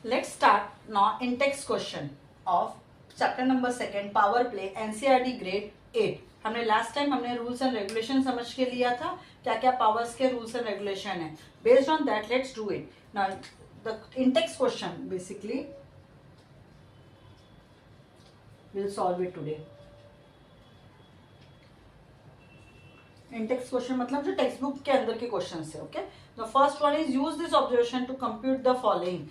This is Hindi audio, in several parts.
Let's start now in text question of chapter number 2 power play NCERT grade 8। हमने last time rules and regulation समझ के लिया था, क्या क्या पावर्स के रूल्स एंड रेगुलेशन है। Based on that let's do it now. The in text question basically we'll solve it today। Intext question मतलब जो टेक्स्ट बुक के अंदर के क्वेश्चन है। Okay, the first one is use this observation to compute the following.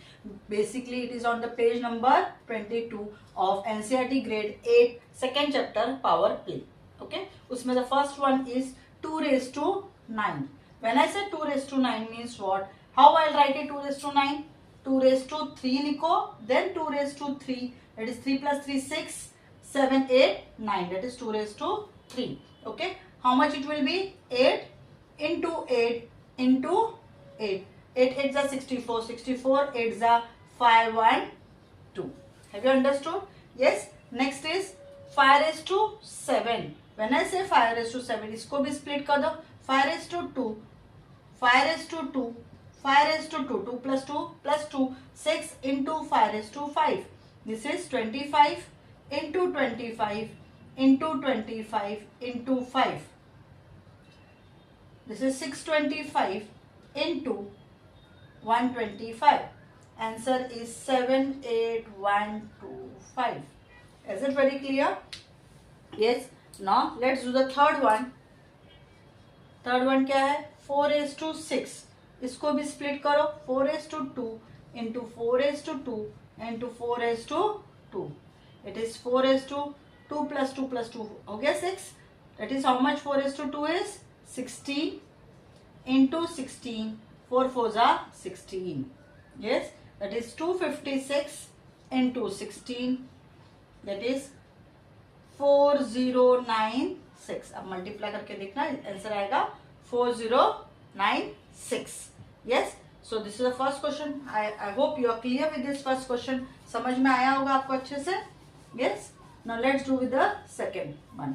Basically it is on the page number 22 of NCERT grade 8 second chapter power play. Okay, उसमें the first one is 2 raised to 9। When I say 2 raised to 9 means what, how I write it 2 raised to 9? 2 raised to 3 लिखो, then 2 raised to 3, that is 3 plus 3 6, 7 8 9, that is 2 raised to 3। okay, how much it will be? 8 into 8 into 8, 8 8s are 64, 64 8s are 5 1 2। have you understood? yes। next is 5 raised to 7। when I say 5 raised to 7, इसको भी split कर दो। 5 raised to 2, 5 raised to 2, 5 raised to 2, 2 plus 2 plus 2, 6 into 5 raised to 5, this is 25 into 25 into 25 into 5, this is 625 into 125, answer is 78125। is it very clear? yes। now let's do the third one। Third one क्या है? 4 raised to 6, इसको भी स्प्लिट करो। 4 raised to 2 into 4 raised to 2 into 4 raised to 2, it is 4 raised to 2 plus 2 plus 2 हो गया 6, that is how much 4 raised to 2 is? 16 into 16, 4 4s are 16, yes, that is 256 into 16, that is 4096। अब मल्टीप्लाई करके देखना, आंसर आएगा 4096। yes, so this is the first question। I hope you are clear with this first question। समझ में आया होगा आपको अच्छे से। yes। now let's do with the second one।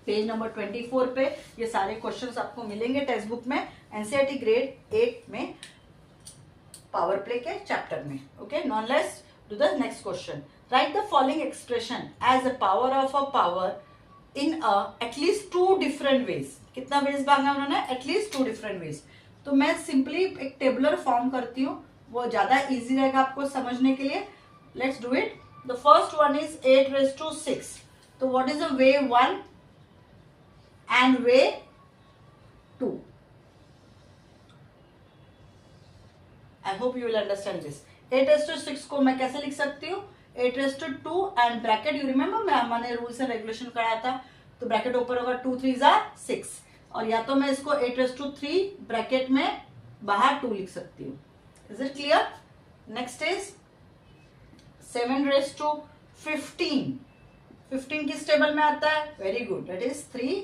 Page number 24 पे ये सारे क्वेश्चंस आपको मिलेंगे टेक्स्ट बुक में एनसीईआरटी ग्रेड 8 में पावर प्ले के चैप्टर में। Okay, now let's do the next question. Write the following expression as a power of a power in at least 2 different ways. कितना वेज मांगा उन्होंने? At least 2 different ways. तो मैं सिंपली एक टेबुलर फॉर्म करती हूँ, वो ज्यादा इजी रहेगा आपको समझने के लिए। Let's do it. The first one is 8 raised to 6। तो what is the way 1 and way 2? I hope you will understand this. 8 raised to 6 को मैं कैसे लिख सकती हूँ? 8 raised to 2 and bracket, you remember मैंने रूल्स एंड रेगुलेशन कराया था, तो ब्रैकेट ऊपर होगा 2 3s are 6, और या तो मैं इसको 8 raised to 3 ब्रैकेट में बाहर 2 लिख सकती हूँ। Is it clear? Next is 7 raised to 15। 15 किस टेबल में आता है? Very good, that is 3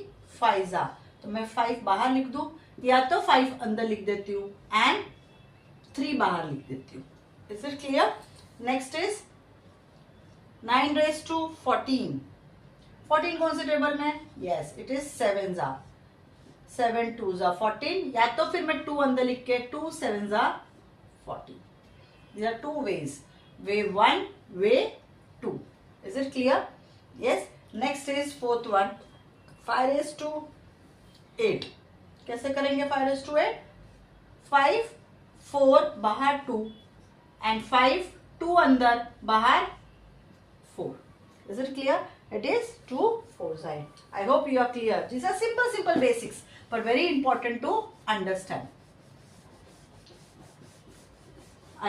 5s are। तो मैं 5 बाहर लिख दूं, या तो 5 अंदर लिख देती हूँ एंड 3 बाहर लिख देती हूँ। Is it clear? Next is 9 raised to 14। 14 कौन से टेबल में? Yes, it is 7s are। 7 2s are 14, या तो फिर मैं 2 अंदर लिख के 2 7s are 14। These are 2 ways, way 1, way 2। Is it clear? Yes। Next is fourth one, 5 raised to 8। कैसे करेंगे 5 raised to 8? 5 4 बाहर 2 and 5 2 अंदर बाहर 4। Is it clear? It is 2 4 side। I hope you are clear। These are simple basics but very important to understand।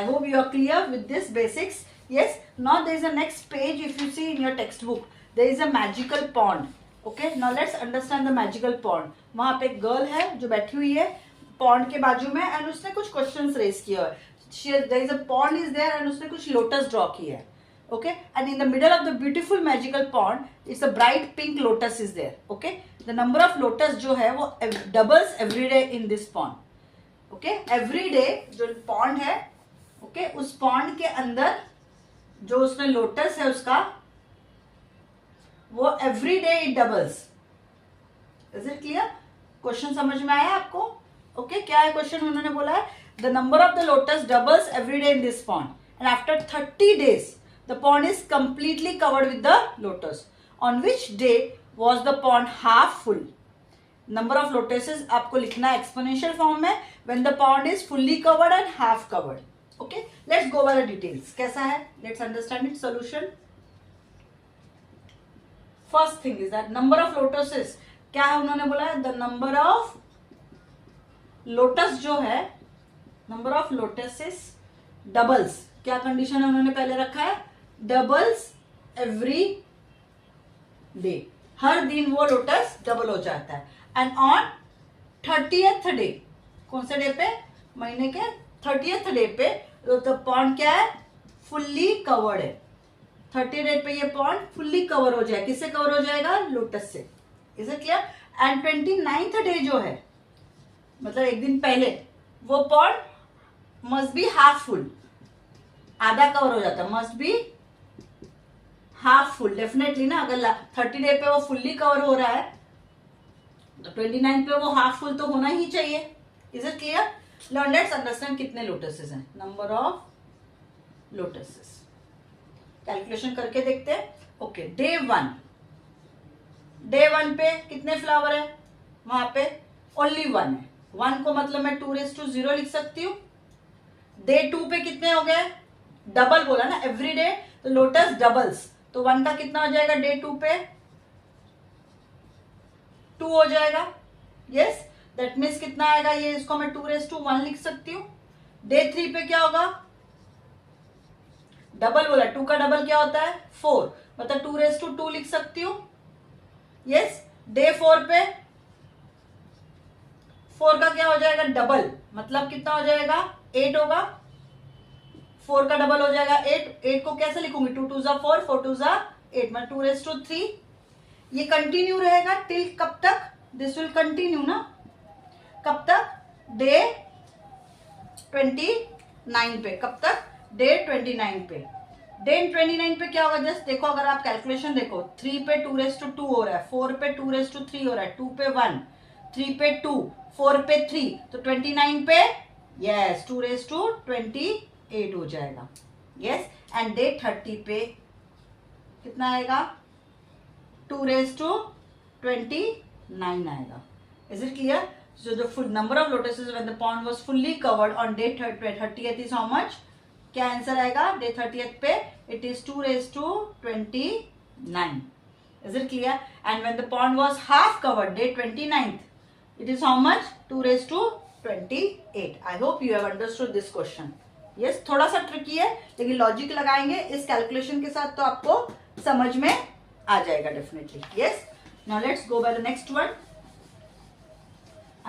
I hope you are clear with this basics। yes। now there is a next page। if you see in your textbook there is a magical pond। okay, now let's understand the magical pond। वहां पे एक गर्ल है जो बैठी हुई है पॉन्ड के बाजू में एंड उसने कुछ क्वेश्चंस रेज किया है। there is a pond is there and उसने कुछ लोटस ड्रॉ किया है। okay, and in the middle of the beautiful magical pond it's a bright pink lotus is there। okay, the number of lotus जो है वो doubles every day in this pond। okay, every day जो pond है, okay, उस pond के अंदर जो उसमें लोटस है उसका वो every day it doubles. Is it clear? Question समझ में आया आपको? ओके, क्या है क्वेश्चन? उन्होंने बोला है the number of the lotus doubles every day in this pond and after 30 days the pond is completely covered with the lotus. On which day was the pond half full? Number of lotuses आपको लिखना है exponential form में when the pond is fully covered and half covered. Okay, let's go by the details. कैसा है? Let's understand its solution. First thing is that number of lotuses, क्या है उन्होंने बोला है? The number of लोटस जो है, नंबर ऑफ लोटसेस डबल्स, क्या कंडीशन है उन्होंने पहले रखा है? डबल्स एवरी डे, हर दिन वो लोटस डबल हो जाता है. एंड ऑन 30th डे, कौन से डे पे? महीने के 30th डे पे तो पॉन्ड क्या है? फुल्ली कवर्ड है. 30 डे पे ये पॉन्ड फुल्ली कवर हो जाए. किससे कवर हो जाएगा? लोटस से. Is it clear? And 29th day जो है, मतलब एक दिन पहले, वो pond must be half full, आधा कवर हो जाता है. Must be half full definitely ना. अगर 30 डे पे वो फुल्ली कवर हो रहा है तो 29 पे वो हाफ फुल तो होना ही चाहिए. Is it clear? Let's understand कितने लोटसेस हैं. नंबर ऑफ लोटसेस कैलकुलेशन करके देखते हैं. ओके, डे 1 पे कितने फ्लावर है? वहां पे ओनली 1 है. 1 को मतलब मैं 2⁻0 लिख सकती हूँ. डे 2 पे कितने हो गए? डबल बोला ना, एवरी डे तो लोटस डबल्स, तो 1 का कितना हो जाएगा? डे 2 पे 2 हो जाएगा. यस, दैट मीन्स कितना आएगा? ये इसको मैं 2⁻1 लिख सकती हूँ. डे 3 पे क्या होगा? डबल बोला, 2 का डबल क्या होता है? 4, मतलब 2⁻2 लिख सकती हूँ. यस, डे 4 पे 4 का क्या हो जाएगा? डबल, मतलब कितना हो जाएगा? 8 होगा. 4 का डबल हो जाएगा 8. 8 को कैसे लिखूंगी? 2 2 4, 4 2 8, मैं 2⁻3. ये कंटिन्यू रहेगा टिल कब तक? दिस विल कंटिन्यू ना. कब तक? डे 29 पे. कब तक? डे 29 पे. डे 29 पे क्या होगा? जस्ट देखो, अगर आप कैलकुलेशन देखो, 3 पे 2⁻2 हो रहा है, 4 पे 2⁻3 हो रहा है, 2 पे 1, 3 पे 2, 4 पे 3, तो 29 पे यस 2⁻28 हो जाएगा. यस, एंड डे 30 पे कितना आएगा? 2⁻29 आएगा. Is it clear? So the full number of lotuses when the pond was fully covered on day 30th is how much? क्या आंसर आएगा? डे 30th पे it is 2⁻29. Is it clear? And when the pond was half covered, day 29th, it is how much? 2⁻28. I hope you have understood this question. Yes, थोड़ा सा ट्रिकी है, लेकिन लॉजिक लगाएंगे इस कैलकुलेशन के साथ तो आपको समझ में आ जाएगा definitely. Yes, now let's go by the next one.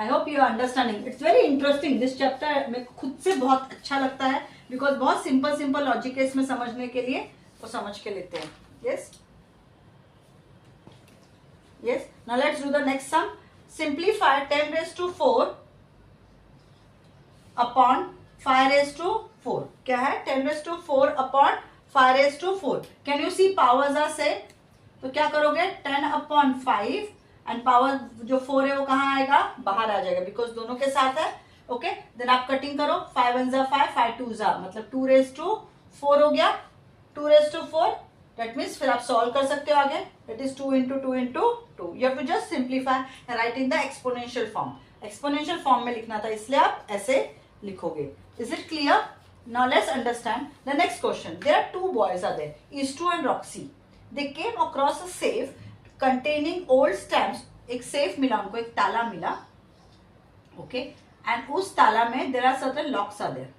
I hope you are understanding. It's very interesting. This chapter मेरे खुद से बहुत अच्छा लगता है because बहुत सिंपल लॉजिक है इसमें समझने के लिए, वो समझ के लेते हैं. Yes. Yes. Now let's do the next sum. Simplify 10⁻4 upon 5⁻4. क्या है? 10⁻4 upon 5⁻4. Can you see powers are same? तो क्या करोगे? 10/5 एंड पावर जो 4 है वो कहाँ आएगा? बाहर आ जाएगा बिकॉज दोनों के साथ है. ओके, देन आप कटिंग करो. 5 1 5, 5 2 मतलब 2⁻4 हो गया. 2⁻4 दैट मीन्स फिर आप सॉल्व कर सकते हो आगे. That is 2 × 2 × 2. You have to just simplify and write in the exponential form. Exponential form में लिखना था, इसलिए आप ऐसे लिखोगे. Is it clear? Now let's understand the next question. There are 2 boys are there, ईस्टू and Roxy. They came across a safe containing old stamps. एक सेफ मिला उनको, एक ताला मिला. ओके, एंड उस ताला में there are certain locks are there.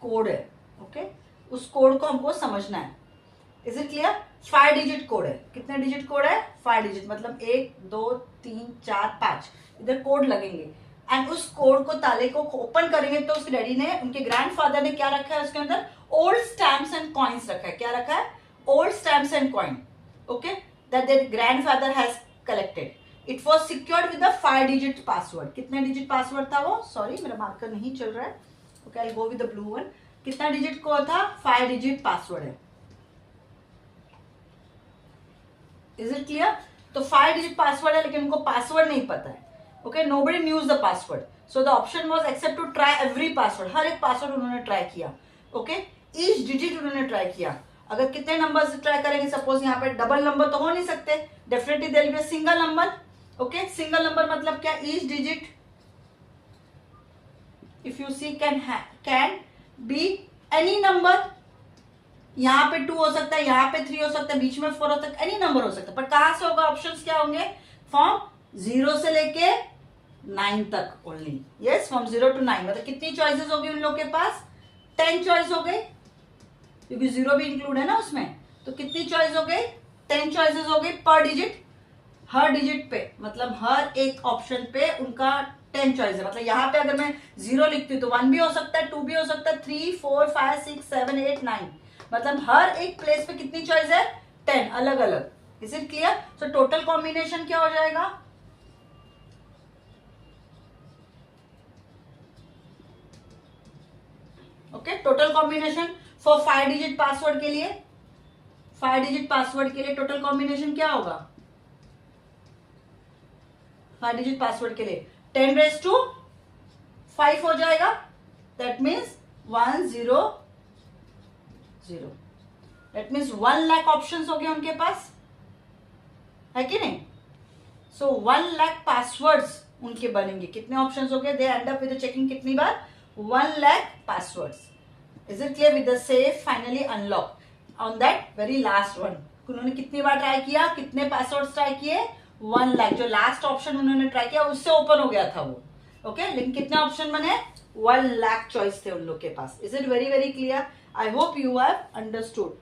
Code है. ओके, उस कोड को हमको समझना है. Is it clear? 5 digit code है. कितने डिजिट कोड है? 5 डिजिट, मतलब 1 2 3 4 5 इधर कोड लगेंगे. एंड उस कोड को, ताले को ओपन करेंगे तो उसके डैडी ने, उनके ग्रैंडफादर ने क्या रखा है उसके अंदर? ओल्ड स्टैम्प्स एंड कॉइन्स रखा है. क्या रखा है? Old stamps and coin. Okay, that their grandfather has collected. It was secured with a 5-digit password. कितने डिजिट पासवर्ड था वो? सॉरी, मेरा मार्कर नहीं चल रहा है. Okay, I go with the blue one. कितना डिजिट को था? 5 डिजिट पासवर्ड है. Is it clear? तो 5 डिजिट पासवर्ड है, लेकिन उनको पासवर्ड नहीं पता है. Okay, nobody knows the password. So the option was except to try every password. हर एक पासवर्ड उन्होंने ट्राई किया. ओके, ईच डिजिट उन्होंने ट्राई किया। अगर कितने नंबर से ट्राई करेंगे, सपोज यहाँ पे डबल नंबर तो हो नहीं सकते, definitely there will be single number. Okay, single number मतलब क्या, each digit if you see can be any number. यहाँ पे 2 हो सकता है, यहाँ पे 3 हो सकता है, बीच में 4 हो सकता है, एनी नंबर हो सकता है। पर कहां से होगा, ऑप्शंस क्या होंगे, फ्रॉम 0 से लेके 9 तक ओनली। Yes, from 0 to 9। मतलब कितनी चॉइसेस होगी उन लोग के पास, 10 चॉइस हो गई, क्योंकि 0 भी इंक्लूड है ना उसमें। तो कितनी चॉइस हो गई, 10 चॉइसेस हो गई पर डिजिट। हर डिजिट पे मतलब हर एक ऑप्शन पे उनका 10 चॉइस है। मतलब यहाँ पे अगर मैं 0 लिखती हूँ तो 1 भी हो सकता है, 2 भी हो सकता है, 3, 4, 5, 6, 7, 8, 9। मतलब हर एक प्लेस पे कितनी चॉइस है, 10 अलग अलग। Is it clear? So total combination क्या हो जाएगा, okay, total combination for 5 digit password के लिए, 5 डिजिट पासवर्ड के लिए टोटल कॉम्बिनेशन क्या होगा, 5 डिजिट पासवर्ड के लिए 10⁵ हो जाएगा। That means 100। That means 1 lakh option हो गए उनके पास, है कि नहीं। सो 1 लाख पासवर्ड्स उनके बनेंगे। कितने ऑप्शंस हो गए, दे एंड अप विद चेकिंग कितनी बार, 1 lakh passwords. Is it clear? With the safe finally unlock on that very last one. उन्होंने कितनी बार ट्राई किया, कितने पासवर्ड्स ट्राई किए, 1 लाख। जो लास्ट ऑप्शन उन्होंने ट्राई किया उससे ओपन हो गया था वो। ओके, लेकिन कितने ऑप्शन बने, 1 लाख चॉइस थे उन लोग के पास। Is it very very clear? I hope you have understood.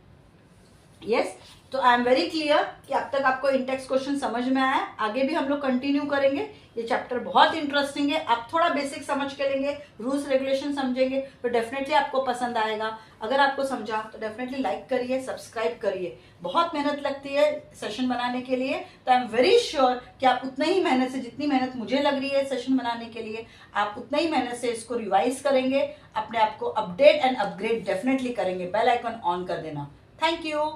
Yes, तो आई एम वेरी क्लियर कि अब तक आपको इंटेक्स क्वेश्चन समझ में आया। आगे भी हम लोग कंटिन्यू करेंगे, ये चैप्टर बहुत इंटरेस्टिंग है। आप थोड़ा बेसिक समझ के लेंगे, रूल्स रेगुलेशन समझेंगे तो डेफिनेटली आपको पसंद आएगा। अगर आपको समझा तो डेफिनेटली लाइक करिए, सब्सक्राइब करिए। बहुत मेहनत लगती है सेशन बनाने के लिए, तो आई एम वेरी श्योर कि आप उतना ही मेहनत से, जितनी मेहनत मुझे लग रही है सेशन बनाने के लिए, आप उतना ही मेहनत से इसको रिवाइज करेंगे, अपने आप को अपडेट एंड अपग्रेड डेफिनेटली करेंगे। बेल आइकन ऑन कर देना। Thank you.